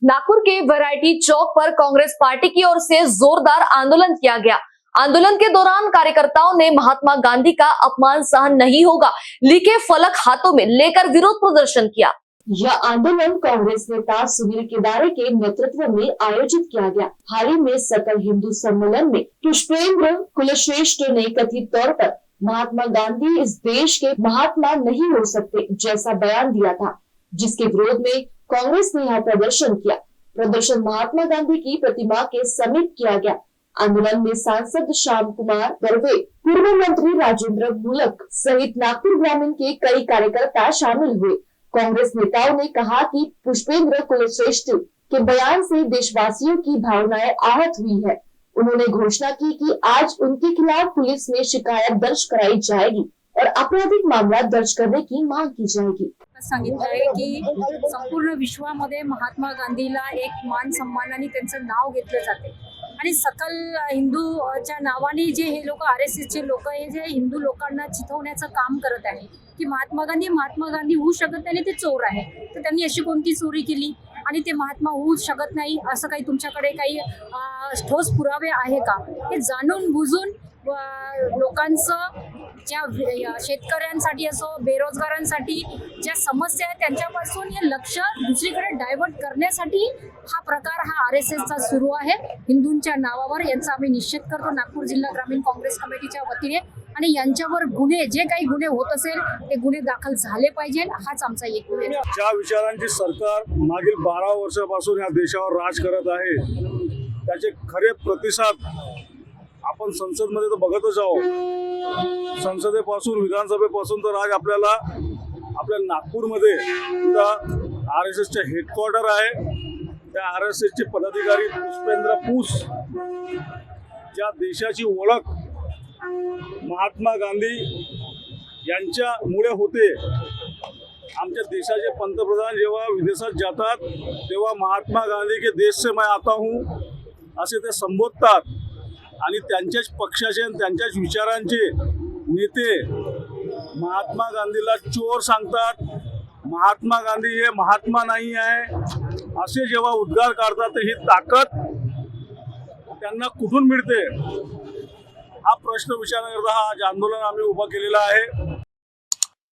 नागपुर के variety चौक पर Congress party की or से जोरदार आंदोलन किया गया। आंदोलन के दौरान कार्यकर्ताओं ने महात्मा गांधी का अपमान सहन नहीं होगा लिखे फलक हाथों में लेकर विरोध प्रदर्शन किया। यह आंदोलन कांग्रेस नेता सुनील केदारे के नेतृत्व में आयोजित किया गया। हाल ही में सकल हिंदू सम्मेलन में पुष्पेंद्र कुलश्रेष्ठ ने कथित तौर पर महात्मा गांधी इस देश के महात्मा नहीं हो सकते जैसा बयान दिया था, जिसके विरोध में कांग्रेस ने यहाँ प्रदर्शन किया। प्रदर्शन महात्मा गांधी की प्रतिमा के समीप किया गया। आंदोलन में सांसद श्याम कुमार बर्वे, पूर्व मंत्री राजेंद्र मूलक सहित नागपुर ग्रामीण के कई कार्यकर्ता शामिल हुए। कांग्रेस नेताओं ने कहा कि पुष्पेंद्र कुलश्रेष्ठ के बयान से देशवासियों की भावनाएं आहत हुई है। उन्होंने घोषणा की कि आज उनके खिलाफ पुलिस में शिकायत दर्ज कराई जाएगी और आपराधिक मामला दर्ज करने की मांग की जाएगी। सांगितलं आहे की संपूर्ण विश्वामध्ये महात्मा गांधीला एक मान सन्मानाने त्यांचं नाव घेतलं जाते आणि सकल हिंदूच्या नावाने जे हे लोक RSSचे लोक हे जे हिंदू लोकांना चिथवण्याचं काम करत आहे की महात्मा गांधी होऊ शकत नाही, ते चोर आहे। तर त्यांनी अशी कोणती चोरी केली आणि ते महात्मा होऊ शकत नाही असं काही तुमच्याकडे काही ठोस पुरावे आहे का? हे जाणून बुजून लोकांचं ज्या शेतकऱ्यांसाठी असो बेरोजगारांसाठी ज्या समस्या आहेत त्यांच्यापासून हे लक्ष दुसरीकडे डायव्हर्ट करण्यासाठी हा प्रकार हा RSSचा सुरू आहे हिंदूंच्या नावावर। यांचा आम्ही निषेध करतो नागपूर जिल्हा ग्रामीण काँग्रेस कमिटीच्या वतीने आणि यांच्यावर गुन्हे जे काही गुन्हे होत असेल ते गुन्हे दाखल झाले पाहिजे, हाच आमचा एक आहे। ज्या विचारांची सरकार मागील 12 वर्षापासून या देशावर राज करत आहे त्याचे खरे प्रतिसाद आपण संसदमध्ये तर बघतच आहोत। संसदेपासून विधानसभेपासून तर आज आपल्याला आपल्या नागपूरमध्ये RSSचे हेडक्वार्टर आहे। त्या RSSचे पदाधिकारी पुष्पेंद्र पूस ज्या देशाची ओळख महात्मा गांधी यांच्यामुळे होते। आमच्या देशाचे पंतप्रधान जेव्हा विदेशात जातात तेव्हा महात्मा गांधी के देश से मैं आता हूँ असे ते संबोधतात आणि त्यांच्याच पक्षाचे आणि त्यांच्याच विचारांचे नेते महात्मा गांधीला चोर सांगतात। महात्मा गांधी हे महात्मा नाही आहे असे जेव्हा उद्गार काढतात तर ही ताकद त्यांना कुठून मिळते हा प्रश्न विचारण्याकरता हा आज आंदोलन आम्ही उभा केलेला आहे।